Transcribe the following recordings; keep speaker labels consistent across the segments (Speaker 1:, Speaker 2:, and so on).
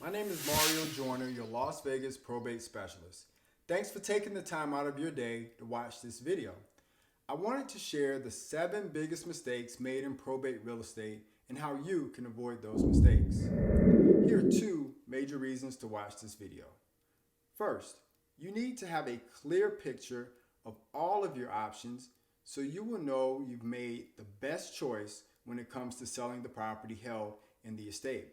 Speaker 1: My name is Mario Joyner, your Las Vegas probate specialist. Thanks for taking the time out of your day to watch this video. I wanted to share the 7 biggest mistakes made in probate real estate and how you can avoid those mistakes. Here are 2 major reasons to watch this video. First, you need to have a clear picture of all of your options so you will know you've made the best choice when it comes to selling the property held in the estate.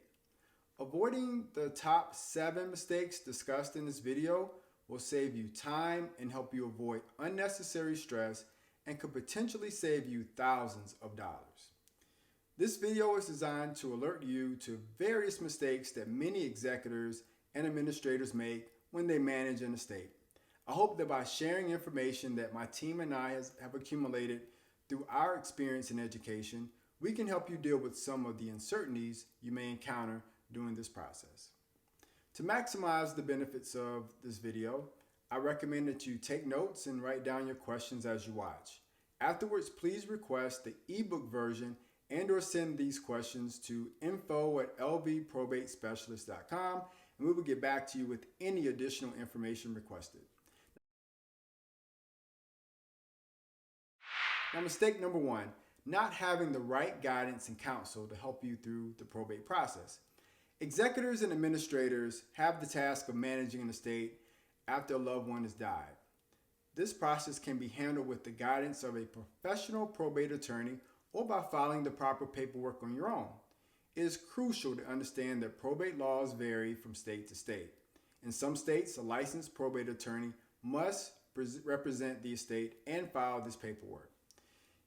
Speaker 1: Avoiding the top 7 mistakes discussed in this video will save you time and help you avoid unnecessary stress and could potentially save you thousands of dollars. This video is designed to alert you to various mistakes that many executors and administrators make when they manage an estate. I hope that by sharing information that my team and I have accumulated through our experience in education, we can help you deal with some of the uncertainties you may encounter during this process. To maximize the benefits of this video, I recommend that you take notes and write down your questions as you watch. Afterwards, please request the ebook version and or send these questions to info@lvprobatespecialist.com and we will get back to you with any additional information requested. Now, mistake number 1, not having the right guidance and counsel to help you through the probate process. Executors and administrators have the task of managing an estate after a loved one has died. This process can be handled with the guidance of a professional probate attorney or by filing the proper paperwork on your own. It is crucial to understand that probate laws vary from state to state. In some states, a licensed probate attorney must represent the estate and file this paperwork.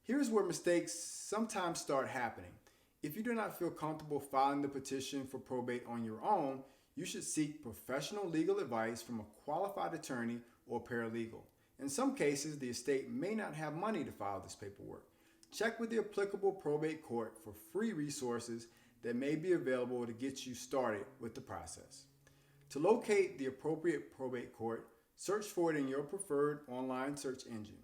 Speaker 1: Here's where mistakes sometimes start happening. If you do not feel comfortable filing the petition for probate on your own, you should seek professional legal advice from a qualified attorney or paralegal. In some cases, the estate may not have money to file this paperwork. Check with the applicable probate court for free resources that may be available to get you started with the process. To locate the appropriate probate court, search for it in your preferred online search engine.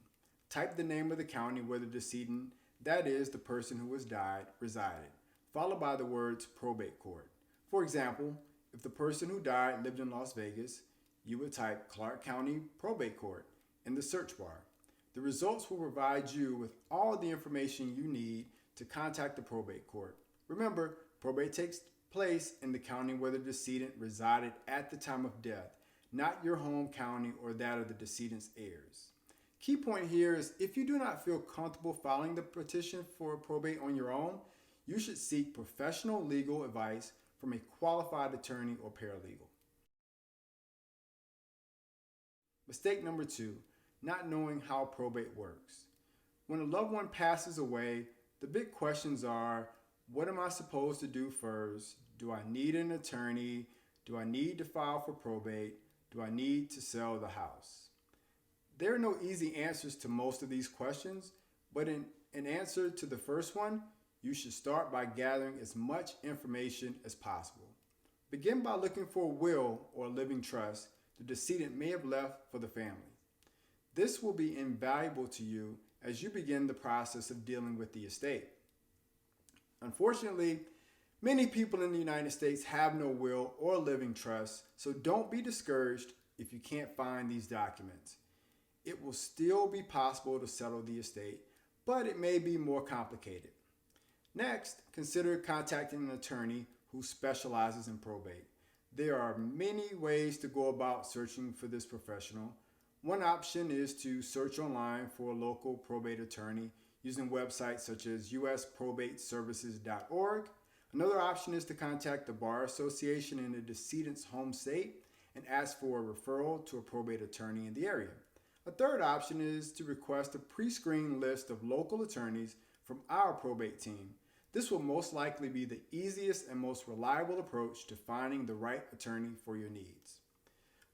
Speaker 1: Type the name of the county where the decedent, that is, the person who has died, resided, followed by the words probate court. For example, if the person who died lived in Las Vegas, you would type Clark County Probate Court in the search bar. The results will provide you with all the information you need to contact the probate court. Remember, probate takes place in the county where the decedent resided at the time of death, not your home county or that of the decedent's heirs. Key point here is if you do not feel comfortable filing the petition for probate on your own, you should seek professional legal advice from a qualified attorney or paralegal. Mistake number 2, not knowing how probate works. When a loved one passes away, the big questions are, what am I supposed to do first? Do I need an attorney? Do I need to file for probate? Do I need to sell the house? There are no easy answers to most of these questions, but in answer to the first one, you should start by gathering as much information as possible. Begin by looking for a will or a living trust the decedent may have left for the family. This will be invaluable to you as you begin the process of dealing with the estate. Unfortunately, many people in the United States have no will or living trust, so don't be discouraged if you can't find these documents. It will still be possible to settle the estate, but it may be more complicated. Next, consider contacting an attorney who specializes in probate. There are many ways to go about searching for this professional. One option is to search online for a local probate attorney using websites such as usprobateservices.org. Another option is to contact the Bar Association in the decedent's home state and ask for a referral to a probate attorney in the area. A third option is to request a pre-screened list of local attorneys from our probate team. This will most likely be the easiest and most reliable approach to finding the right attorney for your needs.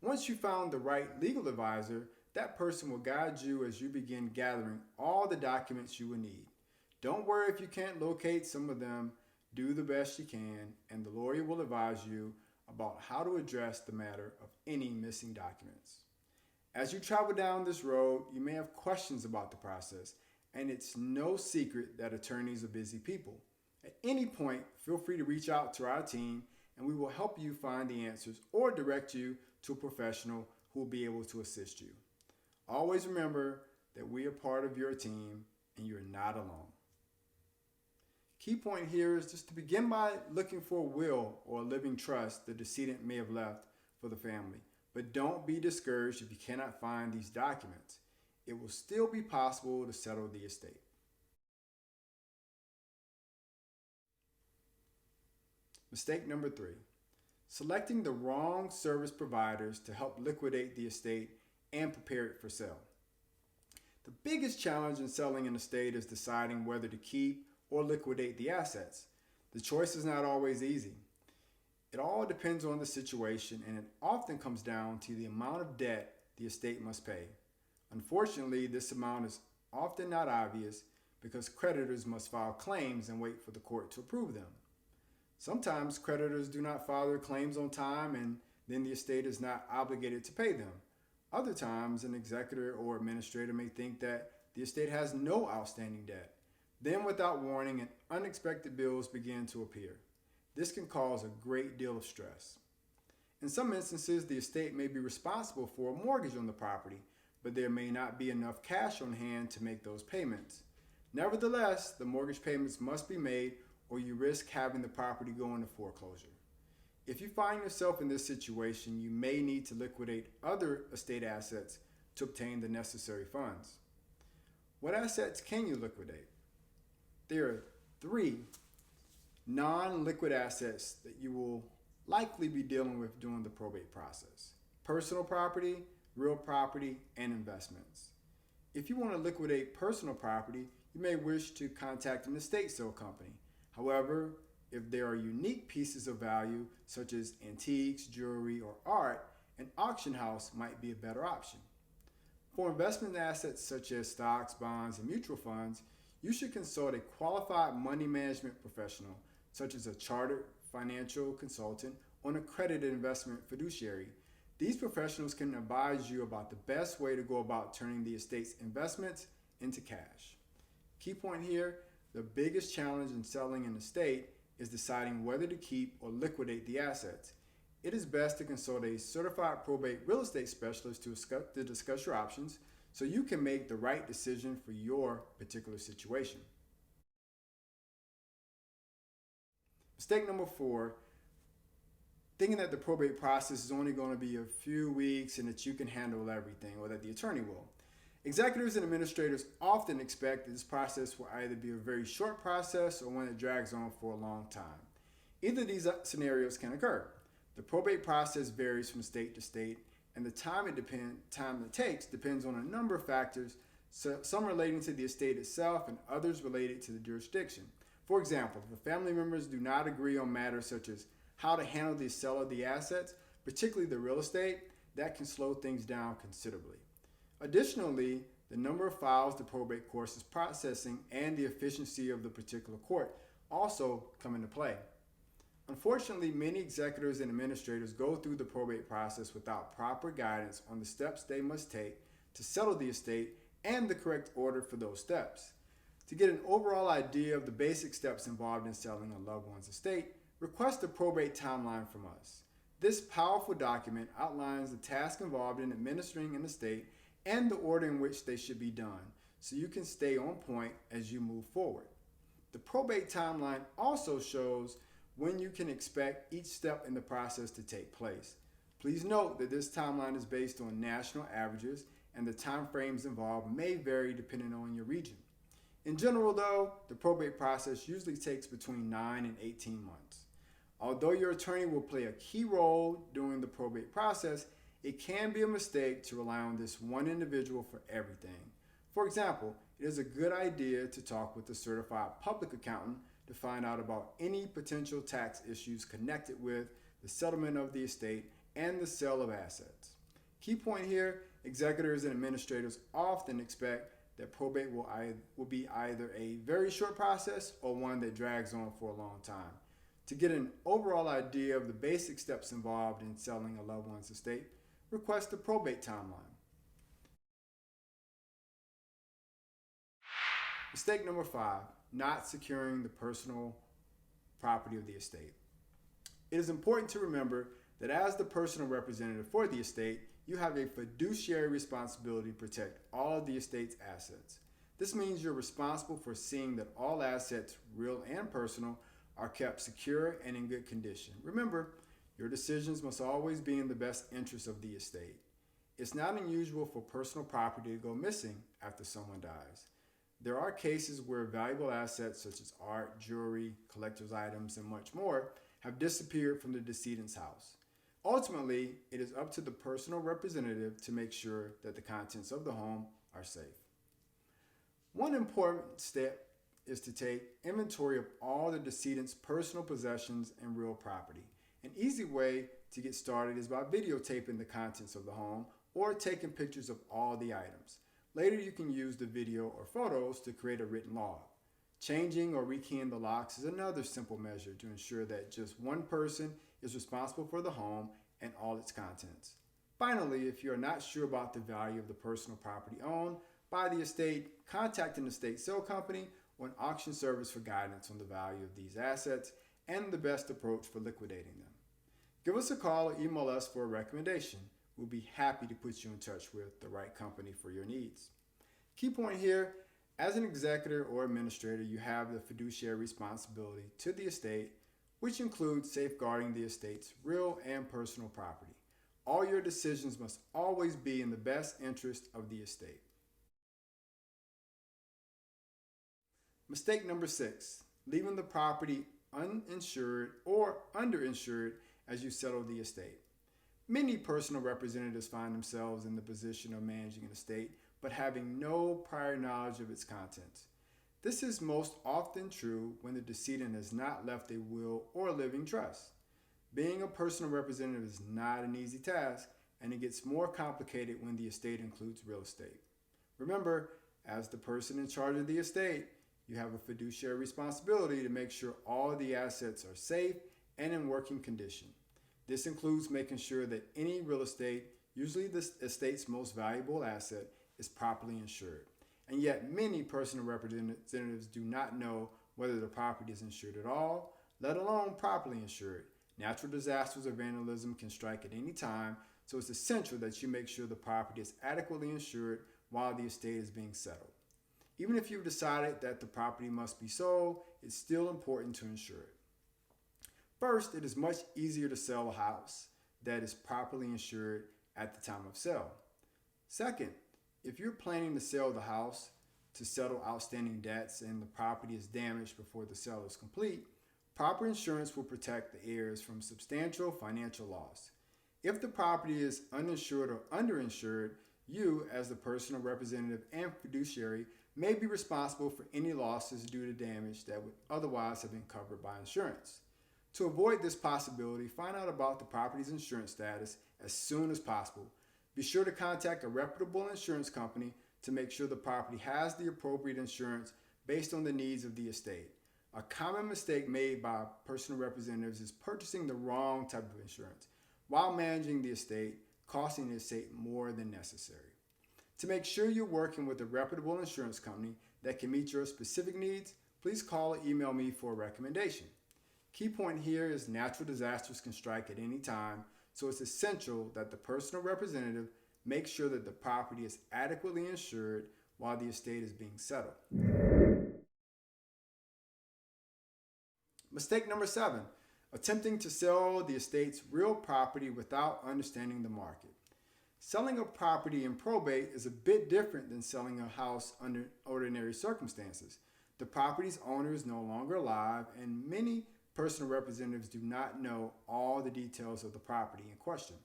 Speaker 1: Once you found the right legal advisor, that person will guide you as you begin gathering all the documents you will need. Don't worry if you can't locate some of them. Do the best you can, and the lawyer will advise you about how to address the matter of any missing documents. As you travel down this road, you may have questions about the process, and it's no secret that attorneys are busy people. At any point, feel free to reach out to our team and we will help you find the answers or direct you to a professional who will be able to assist you. Always remember that we are part of your team and you're not alone. Key point here is just to begin by looking for a will or a living trust the decedent may have left for the family. But don't be discouraged if you cannot find these documents. It will still be possible to settle the estate. Mistake number 3, selecting the wrong service providers to help liquidate the estate and prepare it for sale. The biggest challenge in selling an estate is deciding whether to keep or liquidate the assets. The choice is not always easy. It all depends on the situation, and it often comes down to the amount of debt the estate must pay. Unfortunately, this amount is often not obvious because creditors must file claims and wait for the court to approve them. Sometimes creditors do not file their claims on time, and then the estate is not obligated to pay them. Other times, an executor or administrator may think that the estate has no outstanding debt. Then, without warning, unexpected bills begin to appear. This can cause a great deal of stress. In some instances, the estate may be responsible for a mortgage on the property, but there may not be enough cash on hand to make those payments. Nevertheless, the mortgage payments must be made, or you risk having the property go into foreclosure. If you find yourself in this situation, you may need to liquidate other estate assets to obtain the necessary funds. What assets can you liquidate? There are 3 non-liquid assets that you will likely be dealing with during the probate process: personal property, real property, and investments. If you want to liquidate personal property, you may wish to contact an estate sale company. However, if there are unique pieces of value, such as antiques, jewelry, or art, an auction house might be a better option. For investment assets such as stocks, bonds, and mutual funds, you should consult a qualified money management professional, such as a chartered financial consultant or an accredited investment fiduciary. These professionals can advise you about the best way to go about turning the estate's investments into cash. Key point here, the biggest challenge in selling an estate is deciding whether to keep or liquidate the assets. It is best to consult a certified probate real estate specialist to discuss your options so you can make the right decision for your particular situation. Mistake number 4, thinking that the probate process is only going to be a few weeks and that you can handle everything, or that the attorney will. Executors and administrators often expect that this process will either be a very short process or one that drags on for a long time. Either of these scenarios can occur. The probate process varies from state to state, and the time it takes depends on a number of factors, some relating to the estate itself and others related to the jurisdiction. For example, if family members do not agree on matters such as how to handle the sale of the assets, particularly the real estate, that can slow things down considerably. Additionally, the number of files the probate court is processing and the efficiency of the particular court also come into play. Unfortunately, many executors and administrators go through the probate process without proper guidance on the steps they must take to settle the estate and the correct order for those steps. To get an overall idea of the basic steps involved in selling a loved one's estate, request a probate timeline from us. This powerful document outlines the task involved in administering an estate and the order in which they should be done, so you can stay on point as you move forward. The probate timeline also shows when you can expect each step in the process to take place. Please note that this timeline is based on national averages, and the time frames involved may vary depending on your region. In general, though, the probate process usually takes between 9 and 18 months. Although your attorney will play a key role during the probate process, it can be a mistake to rely on this one individual for everything. For example, it is a good idea to talk with a certified public accountant to find out about any potential tax issues connected with the settlement of the estate and the sale of assets. Key point here, executors and administrators often expect that probate will be either a very short process or one that drags on for a long time. To get an overall idea of the basic steps involved in selling a loved one's estate, request a probate timeline. Mistake number 5, not securing the personal property of the estate. It is important to remember that as the personal representative for the estate, you have a fiduciary responsibility to protect all of the estate's assets. This means you're responsible for seeing that all assets, real and personal, are kept secure and in good condition. Remember, your decisions must always be in the best interest of the estate. It's not unusual for personal property to go missing after someone dies. There are cases where valuable assets such as art, jewelry, collector's items, and much more have disappeared from the decedent's house. Ultimately, it is up to the personal representative to make sure that the contents of the home are safe. One important step is to take inventory of all the decedent's personal possessions and real property. An easy way to get started is by videotaping the contents of the home or taking pictures of all the items. Later, you can use the video or photos to create a written log. Changing or rekeying the locks is another simple measure to ensure that just one person is responsible for the home and all its contents. Finally, if you are not sure about the value of the personal property owned by the estate, contact an estate sale company or an auction service for guidance on the value of these assets and the best approach for liquidating them. Give us a call or email us for a recommendation. We'll be happy to put you in touch with the right company for your needs. Key point here, as an executor or administrator, you have the fiduciary responsibility to the estate, which includes safeguarding the estate's real and personal property. All your decisions must always be in the best interest of the estate. Mistake number 6, leaving the property uninsured or underinsured as you settle the estate. Many personal representatives find themselves in the position of managing an estate but having no prior knowledge of its contents. This is most often true when the decedent has not left a will or a living trust. Being a personal representative is not an easy task, and it gets more complicated when the estate includes real estate. Remember, as the person in charge of the estate, you have a fiduciary responsibility to make sure all the assets are safe and in working condition. This includes making sure that any real estate, usually the estate's most valuable asset, is properly insured. And yet many personal representatives do not know whether the property is insured at all, let alone properly insured. Natural disasters or vandalism can strike at any time, so it's essential that you make sure the property is adequately insured while the estate is being settled. Even if you've decided that the property must be sold, it's still important to insure it. First, it is much easier to sell a house that is properly insured at the time of sale. Second, if you're planning to sell the house to settle outstanding debts and the property is damaged before the sale is complete, proper insurance will protect the heirs from substantial financial loss. If the property is uninsured or underinsured, you, as the personal representative and fiduciary, may be responsible for any losses due to damage that would otherwise have been covered by insurance. To avoid this possibility, find out about the property's insurance status as soon as possible. Be sure to contact a reputable insurance company to make sure the property has the appropriate insurance based on the needs of the estate. A common mistake made by personal representatives is purchasing the wrong type of insurance while managing the estate, costing the estate more than necessary. To make sure you're working with a reputable insurance company that can meet your specific needs, please call or email me for a recommendation. Key point here is natural disasters can strike at any time, so it's essential that the personal representative make sure that the property is adequately insured while the estate is being settled. Mistake number 7, attempting to sell the estate's real property without understanding the market. Selling a property in probate is a bit different than selling a house under ordinary circumstances. The property's owner is no longer alive, and many personal representatives do not know all the details of the property in question.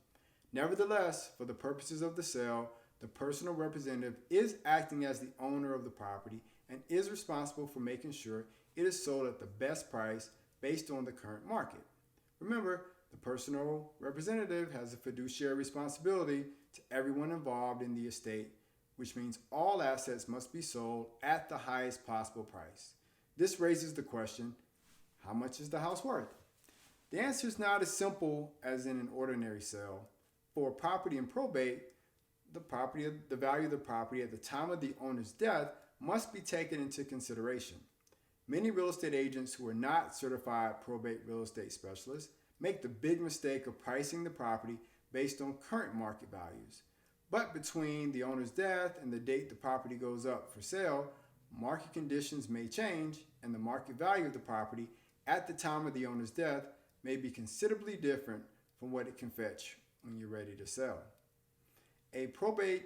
Speaker 1: Nevertheless, for the purposes of the sale, the personal representative is acting as the owner of the property and is responsible for making sure it is sold at the best price based on the current market. Remember, the personal representative has a fiduciary responsibility to everyone involved in the estate, which means all assets must be sold at the highest possible price. This raises the question, how much is the house worth? The answer is not as simple as in an ordinary sale. For a property in probate, the value of the property at the time of the owner's death must be taken into consideration. Many real estate agents who are not certified probate real estate specialists make the big mistake of pricing the property based on current market values. But between the owner's death and the date the property goes up for sale, market conditions may change, and the market value of the property at the time of the owner's death may be considerably different from what it can fetch when you're ready to sell. A probate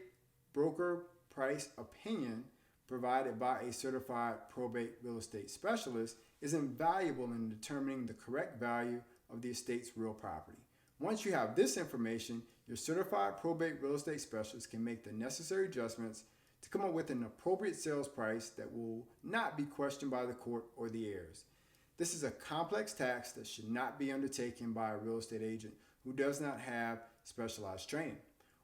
Speaker 1: broker price opinion provided by a certified probate real estate specialist is invaluable in determining the correct value of the estate's real property. Once you have this information, your certified probate real estate specialist can make the necessary adjustments to come up with an appropriate sales price that will not be questioned by the court or the heirs. This is a complex task that should not be undertaken by a real estate agent who does not have specialized training.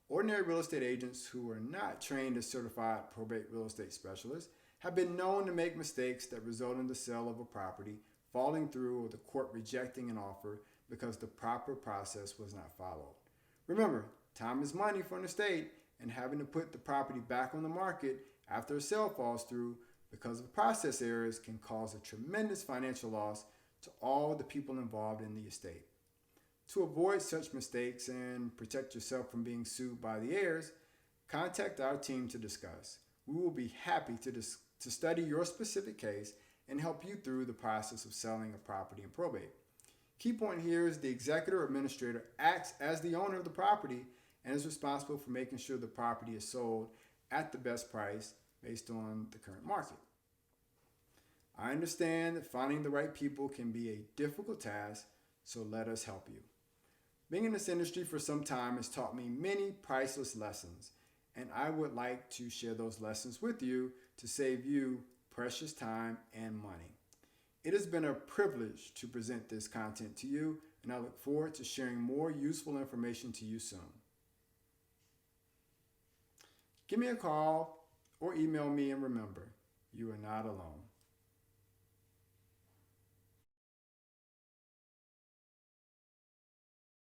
Speaker 1: Ordinary real estate agents who are not trained as certified probate real estate specialists have been known to make mistakes that result in the sale of a property falling through or the court rejecting an offer because the proper process was not followed. Remember, time is money for an estate, and having to put the property back on the market after a sale falls through because of process errors can cause a tremendous financial loss to all the people involved in the estate. To avoid such mistakes and protect yourself from being sued by the heirs, contact our team to discuss. We will be happy to study your specific case and help you through the process of selling a property in probate. Key point here is the executor or administrator acts as the owner of the property and is responsible for making sure the property is sold at the best price based on the current market. I understand that finding the right people can be a difficult task, so let us help you. Being in this industry for some time has taught me many priceless lessons, and I would like to share those lessons with you to save you precious time and money. It has been a privilege to present this content to you, and I look forward to sharing more useful information to you soon. Give me a call or email me, and remember, you are not alone.